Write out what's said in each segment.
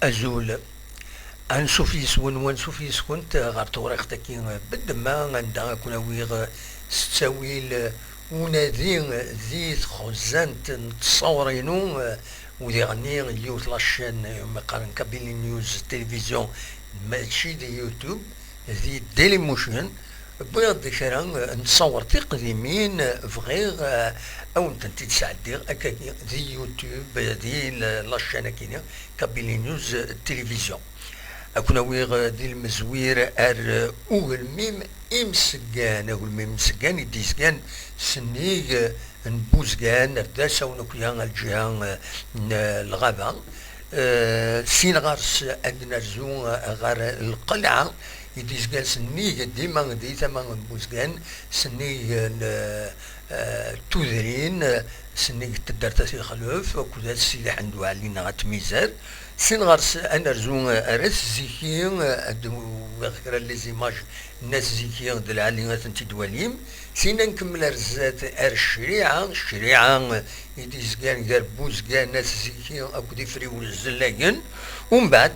أزول أنشوف يسون ونشوف يسكنت غير توريخ تاكي بد ما غندا كنا ويغ ستاويل ونادي زيت خزانت تصورينو ودي غني يوت لاشين مقارن كابيلي نيوز تلفزيون ماشي دي يوتيوب ذي ديلي موشن بغيت كرا نصور تقديمين فغير او انت تساعدي هكاكي دي يوتيوب دي لاشين كاينه كابيلي نيوز تلفزيون أكون ويغ دي المزوير أول ميم إمسجان أول ميم مسجان يديسجان سنيغ نبوزجان رداسة ونكيان الجهان الغابة سين غارس أدنى رزون غار القلعة يديسجان سنيغ ديما دي ثمان نبوزجان سنيغ تودرين سنيغ تدرتاسي خلوف وكذا السيدة عندو علينا غتميزار سين غارس انا رزون ارس زيكيين غير لي زيماج الناس زيكيين ديال العالي تنتي دواليم سين نكمل رزات الشريعه يديز كان دار بوز كان ناس زيكيين اكو دي فريول الزلاين ومن بعد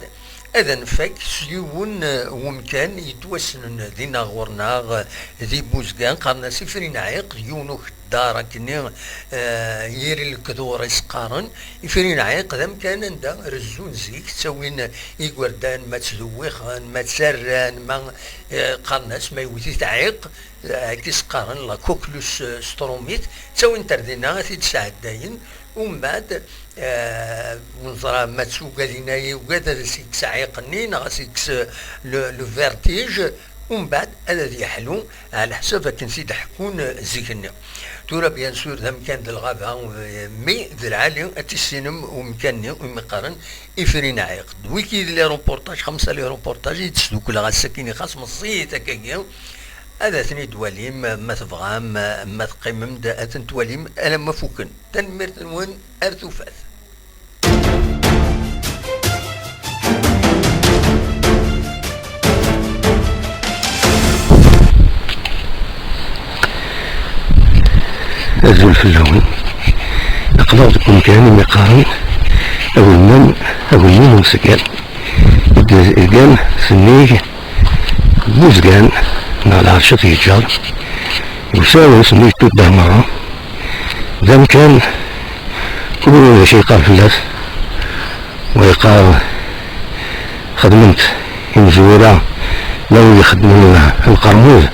اذا نفك سيون ومكان يتوسن دينا غورنا ذي بوزكان قرنا سفرين عيق يونو دارا كني يري الكدور يسقارن يفرين عيق ذا مكان دا رزون زيك تسوين يقوردان ما تذوخن ما تسران ما قرناس ما يوثي تعيق كيسقارن لا كوكلوس ستروميت تسوين تردينا في تسعة داين ومن بعد ونظرا ما تسوق هذيناي وكذا سيكس عيقني نغسيكس لو فيرتيج ومن بعد هذا ذي حلو على حسب كنسيد حكون زيكنا تورا بيان سور ذا مكان ذا الغابة مي ذا العالي اتسينم ومكاني ومقارن افرين عيق ويكي لي روبورتاج 5 لي روبورتاج يتسدو كل غاسكيني خاص مصيت هكاكيا هذا ثني دواليم ما تبغى ما تقيمم دا تواليم انا ما فوكن تنمير تنوين ارتوفات أزول في اللون أقدر تكون كان مقارن أول من مسكان إذن سنيه بوزقان على عرشة يجار يساوي سنيه تبه معه ذا كان كل شيء قال في الناس ويقال خدمت المزورة لو يخدمون القرموز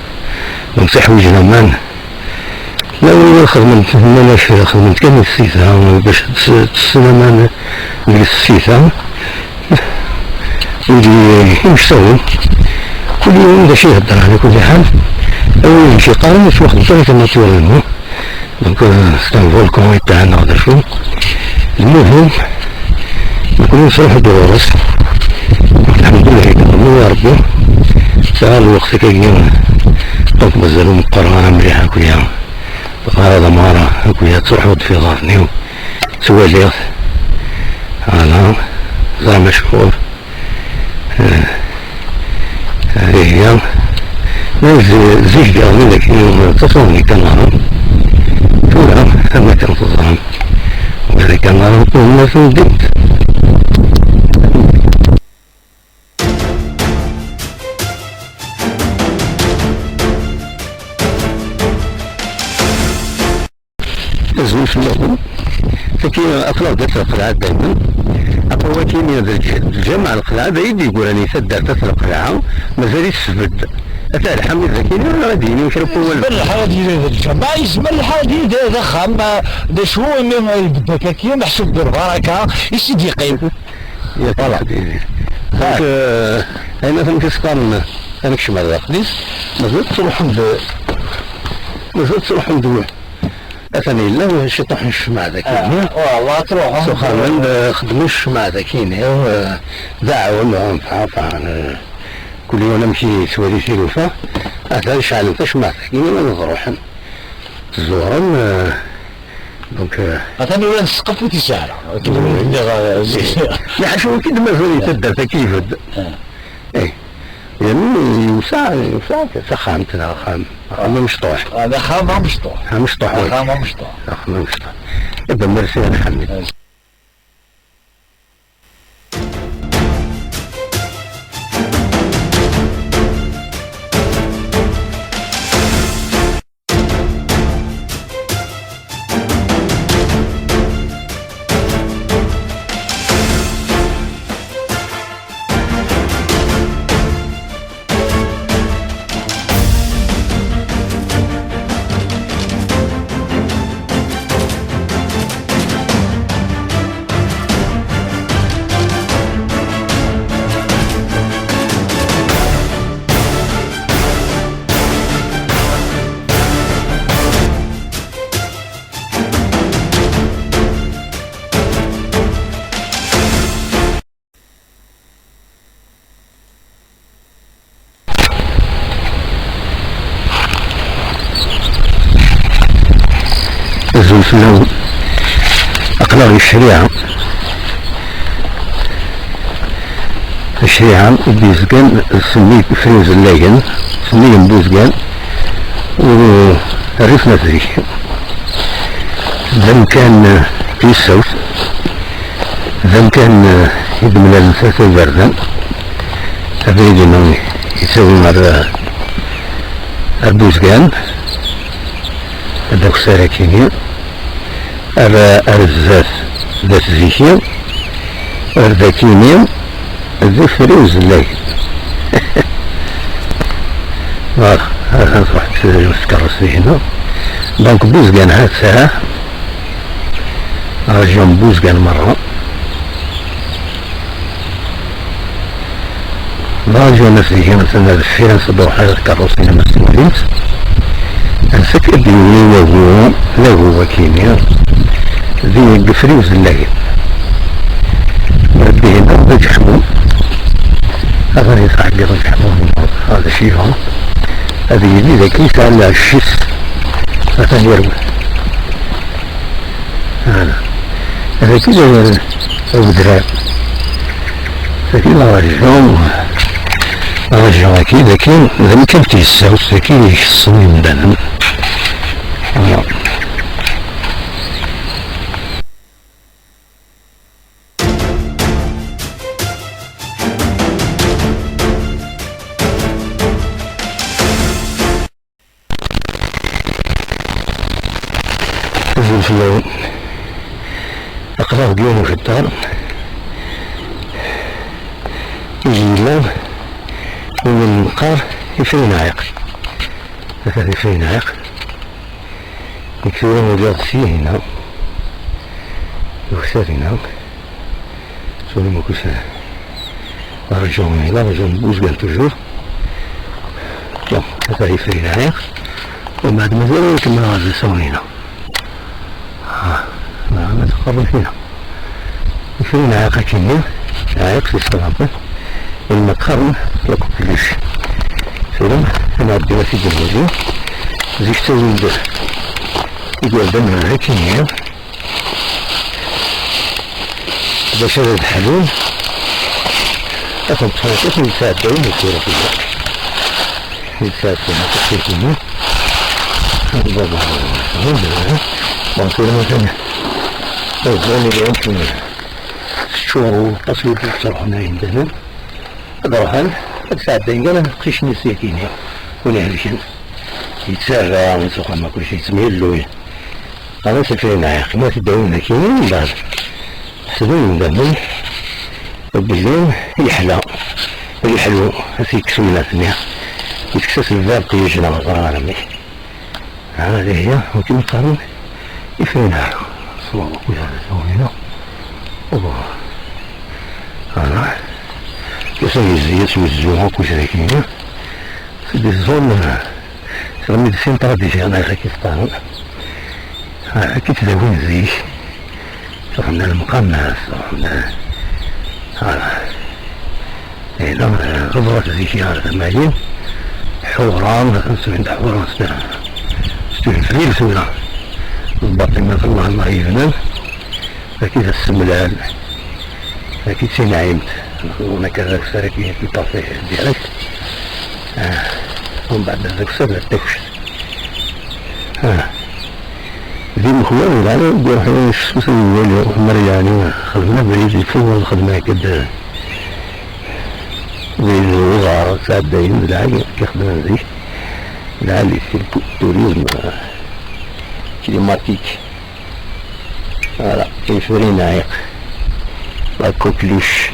ومسح وجهنا مان لو خدمت مناش خدمت كان السيثة باش تسلمان السيثة يجي يمشتغل كل يوم دا شي يهدر على كل حال أول شي قارن في واحد الطريقة ما تولمو دونك ستنفولكم يتاعنا هذا شو المهم نكونو نصرحو دروس الحمد لله يقدمو يا ربي ساعة الوقت كاين دونك مازالو مقررة مليحة كلها هذا مرة أكويا تروحود في غارنيو سواليغ أنا زي مشهور هي زيج ديالي لكن تصوني كان نهار تولا أما كان تظلم وإذا كان نهار كل الناس ندمت تزوج في اللغة فكي أطلع دات القلعة دايما أقوى كيميا الجامع القلعة بعيد يقول راني سدرت القلعة مازال يستفد أتى الحمد ذاكيني ولا غادي يشربوا والو الحاجة ديال الجامع يسمى الحاجة ديال ضخم دا شو اللي يبدا كي محسوب بالبركة يسيدي يقيم يا طلع أنا فهمت سكان أنا كشمال داخلي مازال تروح ندوي أثني الله شي طحن الشمع ذاكيني والله تروح سخان خدموا الشمع ذاكيني دعوا معهم فعن كل يوم نمشي سوالي في الوفا هذا شعل انت شمع ذاكيني ما نروح زورا دونك أثني وين سقف وتسارع لا شو كده ما زال يتدر كيف ايه يعني يوسع سخان ترى خام مشطوح هذا خام مشطوح مشطوح يبقى مرسي الحمد نزول في الأول أقلال الشريعة بيزقان سميت فيوز اللاجن سميت بوزقان وعرفنا ذريك ذم كان في الصوت ذم كان يدمنا الفاتة البردان أبريد إنه يسوي مع البوزقان هذاك السراكيني الزات ذات زيكي الذاكيني ذي فريوز الليل هذا رحت نسكرس فيه هنا دونك بوزقان هاد ساعة رجعون بوزقان مرة راجعون نفسي مثلا الفيران صدروا حاجة كروسين مسؤولين الفكر ديني وهو كيمياء ذي فريوز الليل بهنا رجحوا هذا يتحقق رجحوا هذا شيء هذه يدي ذكي سأل الشيس هذا يروي هذا كده ودراء فكذا رجعوا أكيد لكن ذم كنت يساوس أكيد الصميم دانا في اللون أقرأ ديونه في الدار يجي اللون ومن المقار يفرين عايق مثلا يفرين عايق يكثرون وجاد فيه هنا يكثر هنا سوني مكسر رجعون هنا رجعون بوزقان تجور مثلا يفرين عايق وبعد ما زالوا كما غازي يسوون هنا ما تقرب هنا يفرين عايق كينيا عايق في السلامة المقرن يقف ليش سلام أنا أبدي في الجمهورية زي شتوين ده يقول دمنا هكينيا باش هذا الحلول أخذ تفاصيل يساعد دايما يصير فيها يساعد فيها تحقيقيا هذا بابا هذا بانصير مثلا الزاني اللي يمكن الشهور والتصوير يتصرح هنا عندنا أدرحان أتساعد دايما قيش نسيكيني ونهرشن يتسارع ونسوق ما كل شيء يسميه اللوين أنا سفرين عاقي ما تدعون كيني بعد سنين دمي وبالليل يحلو هسي كسونا ثنيا يتكسس الباب قيجنا الغرامي هذه هي ممكن نقارن يفرين عاقي صلى الله عليه وسلم الله أنا يسوي الزيت والزوق وشريكينه في الزون سرمي دسين طراديشي أنا خاكي ستانو هاكي تداوين زيش رحنا المقناس رحنا هنا غضرات زيشي على ثمانين حوران نسوين حوران ستوين فريل سوينا الباطن ما الله يفنن فكيف السملان فكيف سنعيمت هناك ذاك ساركين في الطافح ديالك ومن بعد ذاك سبع تكش ذي مخوان يعني ندير حوايج مسوي مرياني خدمنا بريد يفوض الخدمة كدا زي الوزارة ساعات دايم العالي كيخدمنا زي العالي في التوريزم كليماتيك فوالا كيفرين عايق لا كوكليش